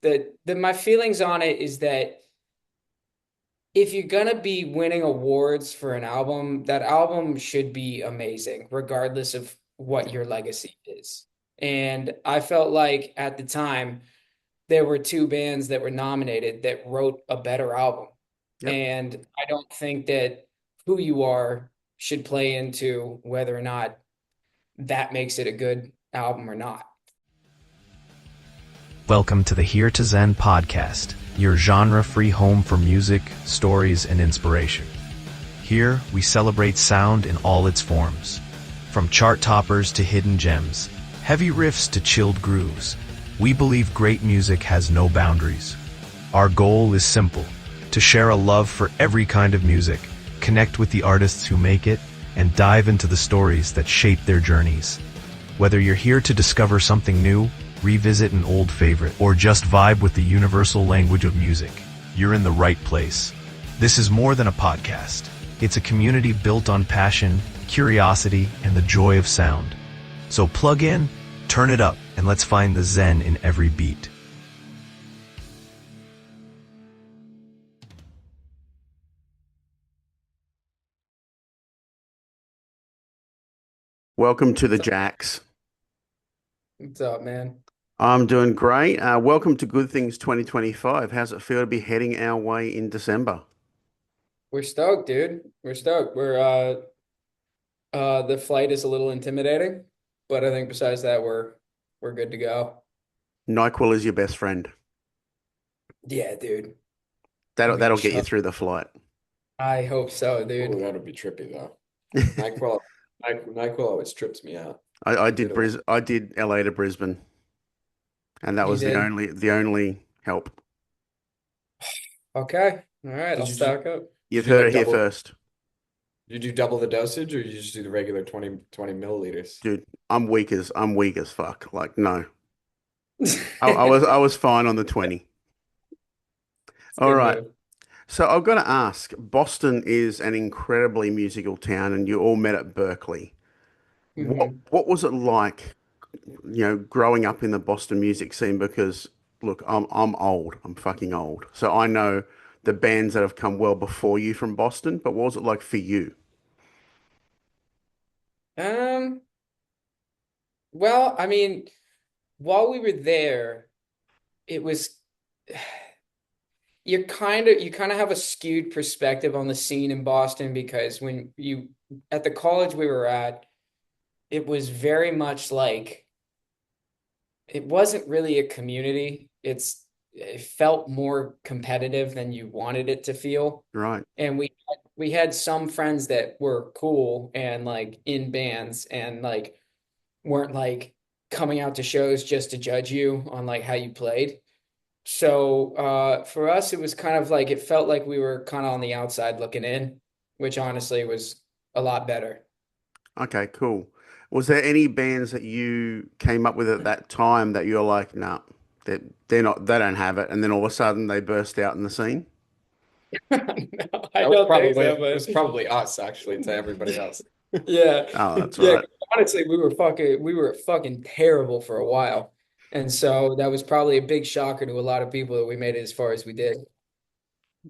The my feelings on it is that if you're gonna be winning awards for an album, that album should be amazing, regardless of what your legacy is. And I felt like at the time there were two bands that were nominated that wrote a better album. Yep. And I don't think that who you are should play into whether or not that makes it a good album or not. Welcome to the Here to Zen podcast, your genre-free home for music, stories, and inspiration. Here, we celebrate sound in all its forms. From chart toppers to hidden gems, heavy riffs to chilled grooves, we believe great music has no boundaries. Our goal is simple, to share a love for every kind of music, connect with the artists who make it, and dive into the stories that shape their journeys. Whether you're here to discover something new, revisit an old favorite, or just vibe with the universal language of music, you're in the right place. This is more than a podcast. It's a community built on passion, curiosity, and the joy of sound. So plug in, turn it up, and let's find the zen in every beat. Welcome to the So, Jacks. what's up, man? I'm doing great. Welcome to Good Things 2025. How's it feel to be heading our way in December? We're stoked, dude. We're stoked. The flight is a little intimidating, but I think besides that we're good to go. NyQuil is your best friend. Yeah, dude. That'll I'm gonna that'll get you show. through the flight. I hope so, Oh, dude. that'd be trippy though. NyQuil, NyQuil always trips me out. I I did did it one. I did LA to Brisbane, and that You was did. the only help. Okay. All right, I'll Did you do, stock up. You've do heard like it here double? first, You do double the dosage, or you just do the regular 20 milliliters? dude. I'm weak as fuck. Like no, It's I was fine on the 20. a All good right. move. So I've got to ask, Boston is an incredibly musical town, and you all met at Berkeley. Hmm. What was it like, growing up in the Boston music scene? Because look, I'm old. I'm fucking old. So I know the bands that have come well before you from Boston, but what was it like for you? Um, well, I mean, while we were there, it was you kind of have a skewed perspective on the scene in Boston because when you at the college we were at, it was very much like it wasn't really a community. It felt more competitive than you wanted it to feel. Right. And we had some friends that were cool and like in bands and like weren't like coming out to shows just to judge you on like how you played. So for us, it was kind of like it felt like we were kind of on the outside looking in, which honestly was a lot better. Okay, cool. Was there any bands that you came up with at that time that you're like, nah, they're not, they don't have it, and then all of a sudden they burst out in the scene? No, I That was don't think probably so, it but was probably us actually to everybody else. yeah, Oh, that's yeah. right. Honestly, we were fucking terrible for a while, and so that was probably a big shocker to a lot of people that we made it as far as we did.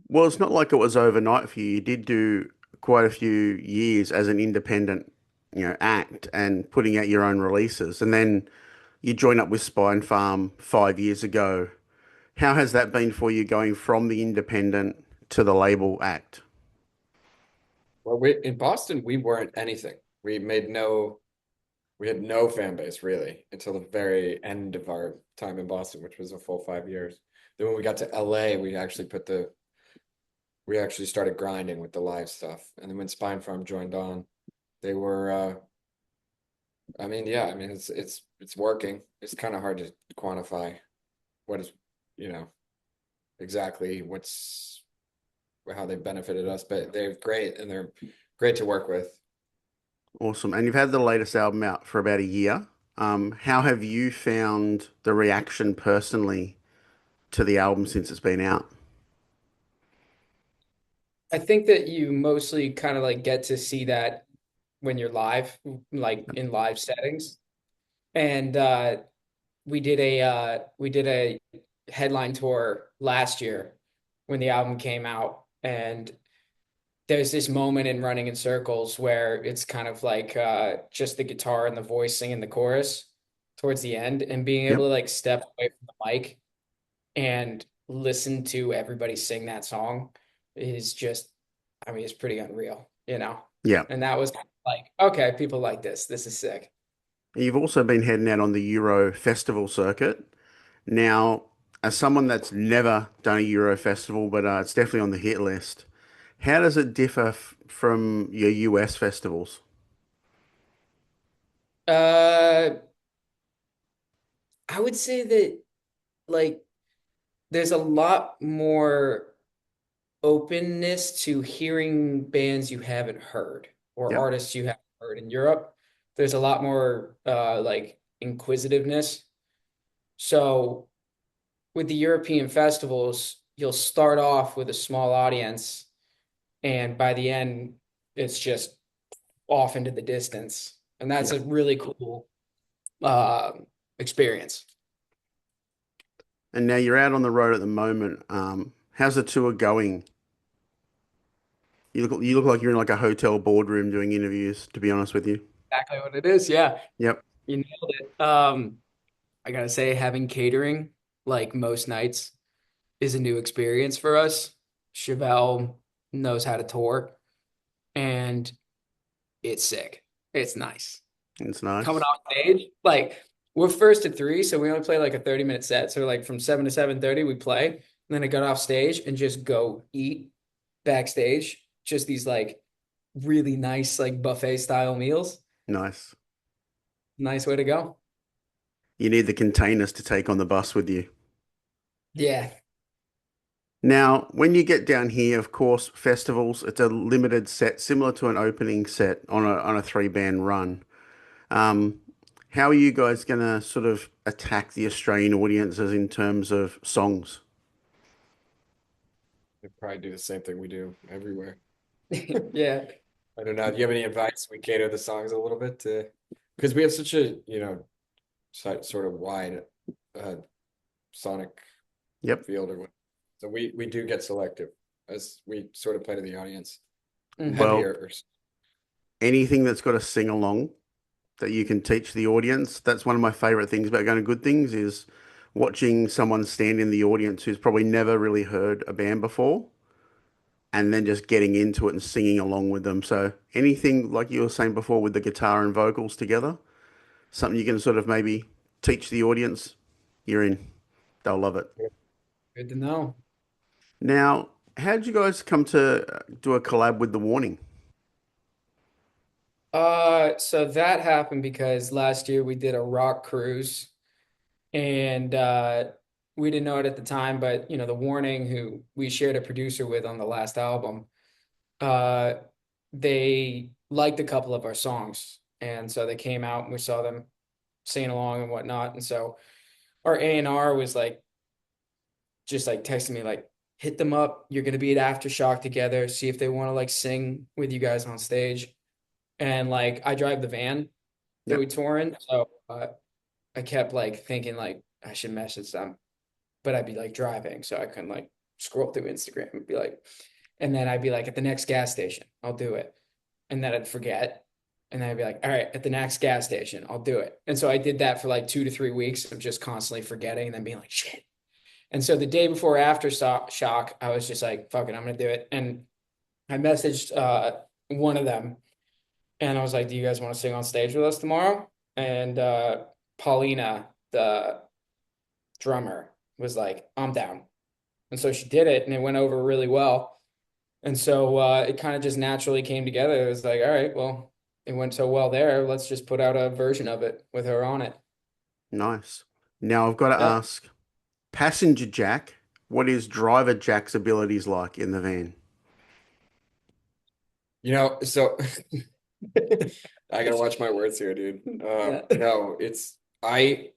Well, it's not like it was overnight for you. You did do quite a few years as an independent, act and putting out your own releases. And then you joined up with Spinefarm 5 years ago. How has that been for you going from the independent to the label act? Well, we in Boston we weren't anything. We had no fan base really until the very end of our time in Boston, which was a full 5 years. Then when we got to LA, we actually started grinding with the live stuff. And then when Spine Farm joined on, they were I mean, yeah, I mean it's working. It's kind of hard to quantify what is, you know, exactly what's how they benefited us, but they're great and they're great to work with. Awesome. And you've had the latest album out for about a year. How have you found the reaction personally to the album since it's been out? I think that you mostly kind of like get to see that when you're live, like in live settings. And we did a headline tour last year when the album came out, and there's this moment in Running in Circles where it's kind of like just the guitar and the voice singing the chorus towards the end, and being able Yep. to like step away from the mic and listen to everybody sing that song is just, I mean, it's pretty unreal, you know? Yeah. And that was kind of like, okay, people like this. This is sick. You've also been heading out on the Euro festival circuit. Now, as someone that's never done a Euro festival, but it's definitely on the hit list, how does it differ from your US festivals? Uh, I would say that like there's a lot more openness to hearing bands you haven't heard or Yep. artists you haven't heard in Europe. There's a lot more like inquisitiveness. So with the European festivals, you'll start off with a small audience, and by the end, it's just off into the distance. And that's a Yep. really cool uh, experience. And now you're out on the road at the moment. How's the tour going? You look like you're in like a hotel boardroom doing interviews, to be honest with you. Exactly what it is. Yeah, Yep. you nailed it. I gotta say, having catering like most nights is a new experience for us. Chevelle knows how to tour, and it's sick. It's nice. It's Coming nice. off stage, like we're first to three, so we only play like a 30-minute set. So like from 7 to 7:30 we play, and then I got off stage and just go eat backstage. Just these like really nice like buffet style meals. Nice. Nice way to go. You need the containers to take on the bus with you. Yeah. Now, when you get down here, of course, festivals, it's a limited set, similar to an opening set on a three band run. Um, how are you guys going to sort of attack the Australian audiences in terms of songs? They probably do the same thing we do everywhere. Yeah. I don't know. Do you have any advice? We cater the songs a little bit to, because we have such a, sort of wide uh sonic Yep. field or what. So we do get selective as we sort of play to the audience. Hmm. Well, Heavier. anything that's got a sing along that you can teach the audience. That's one of my favorite things about going to good things is watching someone stand in the audience who's probably never really heard a band before and then just getting into it and singing along with them. So anything like you were saying before with the guitar and vocals together, something you can sort of maybe teach the audience, you're in. They'll love it. Good to know. Now, how did you guys come to do a collab with The Warning? So that happened because last year we did a rock cruise, and we didn't know it at the time, but The Warning, who we shared a producer with on the last album, uh, they liked a couple of our songs, and so they came out and we saw them singing along and whatnot, and so our A&R was like just like texting me like, hit them up. You're gonna be at Aftershock together. See if they want to like sing with you guys on stage. And like I drive the van that we Yep. tour in, so I kept like thinking like I should message them, but I'd be like driving, so I couldn't like scroll through Instagram and be like, and then I'd be like at the next gas station, I'll do it, and then I'd forget, and then I'd be like, all right, at the next gas station, I'll do it, and so I did that for like 2 to 3 weeks of just constantly forgetting and then being like, shit. And so the day before Aftershock, I was just like, fuck it, I'm gonna do it, and I messaged one of them and I was like, "Do you guys want to sing on stage with us tomorrow?" And Paulina, the drummer, was like, "I'm down." And so she did it, and it went over really well. And so it kind of just naturally came together. It was like, all right, well, it went so well there. Let's just put out a version of it with her on it. Nice. Now I've got to Yeah. ask, passenger Jack, what is driver Jack's abilities like in the van? So I gotta watch my words here, dude. Yeah. No, I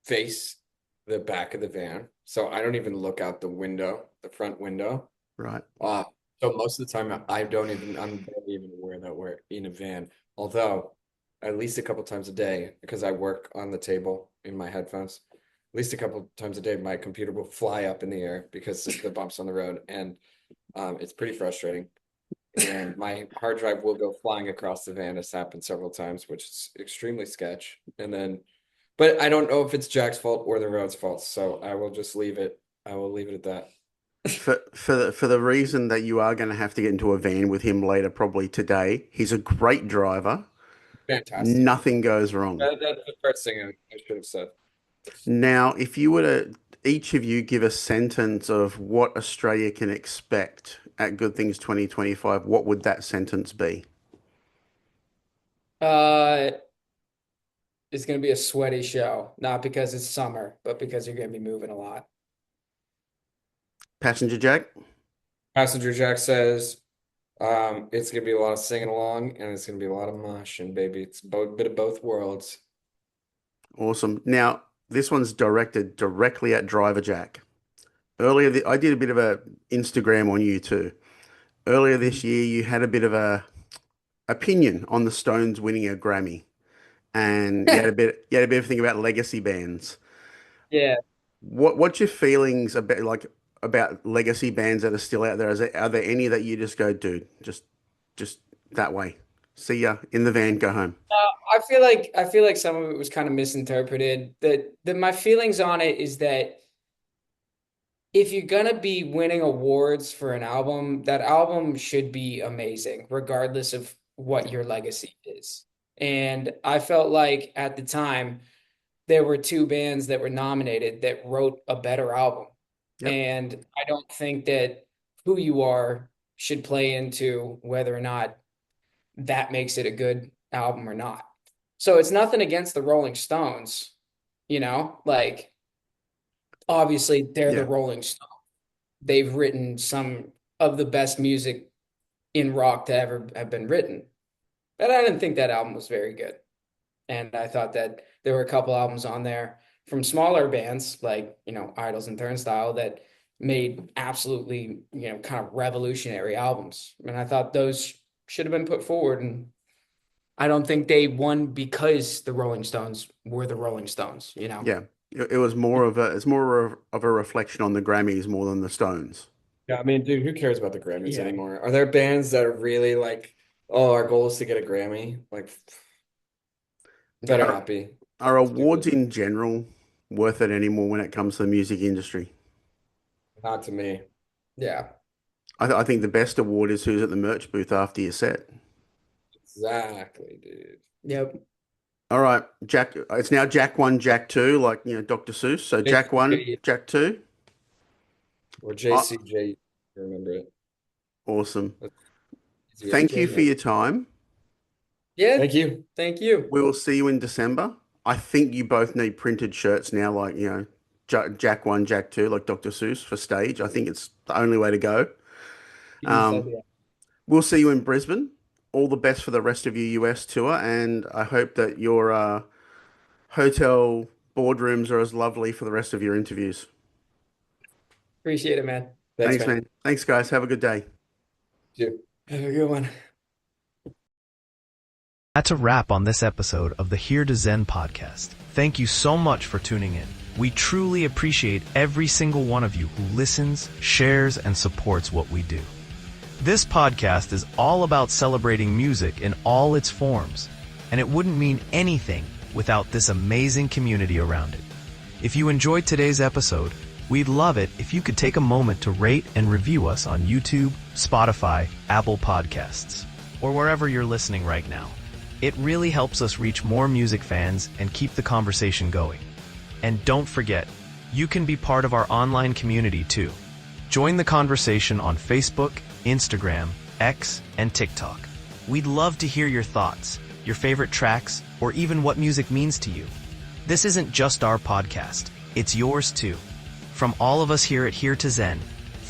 face the back of the van, so I don't even look out the window, the front window. Right. Uh, so most of the time I'm barely even aware that we're in a van. Although at least a couple times a day, because I work on the table in my headphones. least a couple times a day, my computer will fly up in the air because of the bumps on the road, and it's pretty frustrating. And my hard drive will go flying across the van. It's happened several times, which is extremely sketch. And then, but I don't know if it's Jack's fault or the road's fault, so I will just leave it. I will leave it at that. For the reason that you are going to have to get into a van with him later, probably today. He's a great driver. Fantastic. Nothing goes wrong. That's the first thing I should have said. Now, if you were to each of you give a sentence of what Australia can expect at Good Things 2025, what would that sentence be? Uh, it's going to be a sweaty show, not because it's summer, but because you're going to be moving a lot. Passenger Jack? Passenger Jack says, it's gonna be a lot of singing along, and it's gonna be a lot of moshing, baby. It's both bit of both worlds. Awesome. Now, this one's directed directly at Driver Jack. Earlier, I did a bit of a Instagram on you too. Earlier this year, you had a bit of a opinion on the Stones winning a Grammy, and you had a bit of a thing about legacy bands. Yeah. What's your feelings about legacy bands that are still out there? Are there any that you just go, dude, just that way? See ya in the van, go home. I feel like some of it was kind of misinterpreted. That my feelings on it is that if you're gonna be winning awards for an album, that album should be amazing, regardless of what your legacy is. And I felt like at the time there were two bands that were nominated that wrote a better album. Yep. And I don't think that who you are should play into whether or not that makes it a good album or not. So it's nothing against the Rolling Stones, like obviously they're the Yeah. Rolling Stones. They've written some of the best music in rock to ever have been written. But I didn't think that album was very good. And I thought that there were a couple albums on there from smaller bands like, Idols and Turnstile that made absolutely, kind of revolutionary albums. And I thought those should have been put forward. And I don't think they won because the Rolling Stones were the Rolling Stones. Yeah. It was more of a reflection on the Grammys more than the Stones. Yeah, I mean, dude, who cares about the Grammys Yeah. anymore? Are there bands that are really like, oh, our goal is to get a Grammy? Like, better Are, not be. are awards Stupid. in general worth it anymore when it comes to the music industry? Not to me. Yeah. I think the best award is who's at the merch booth after your set. Exactly, dude. Yep. All right, Jack. It's now Jack 1, Jack 2, like Dr. Seuss. So Jack 1, JCJ Jack 2. or Uh, JCJ, remember it. awesome. That's easier to Thank you for remember. your time. Yeah. Thank you. Thank you. We will see you in December. I think you both need printed shirts now, like Jack 1, Jack 2, like Dr. Seuss for stage. I think it's the only way to go. Genius Um, idea. we'll see you in Brisbane. All the best for the rest of your US tour, and I hope that your hotel boardrooms are as lovely for the rest of your interviews. Appreciate it, man. Thanks, Thanks, man. man. Thanks, guys. Have a good day. You. Have a good one. That's a wrap on this episode of the Here to Zen podcast. Thank you so much for tuning in. We truly appreciate every single one of you who listens, shares, and supports what we do. This podcast is all about celebrating music in all its forms, and it wouldn't mean anything without this amazing community around it. If you enjoyed today's episode, we'd love it if you could take a moment to rate and review us on YouTube, Spotify, Apple Podcasts, or wherever you're listening right now. It really helps us reach more music fans and keep the conversation going. And don't forget, you can be part of our online community too. Join the conversation on Facebook, Instagram, X, and TikTok. We'd love to hear your thoughts, your favorite tracks, or even what music means to you. This isn't just our podcast, it's yours too. From all of us here at Here to Zen,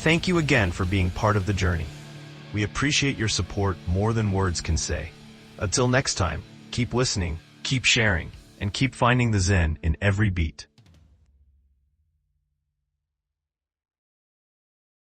thank you again for being part of the journey. We appreciate your support more than words can say. Until next time, keep listening, keep sharing, and keep finding the Zen in every beat.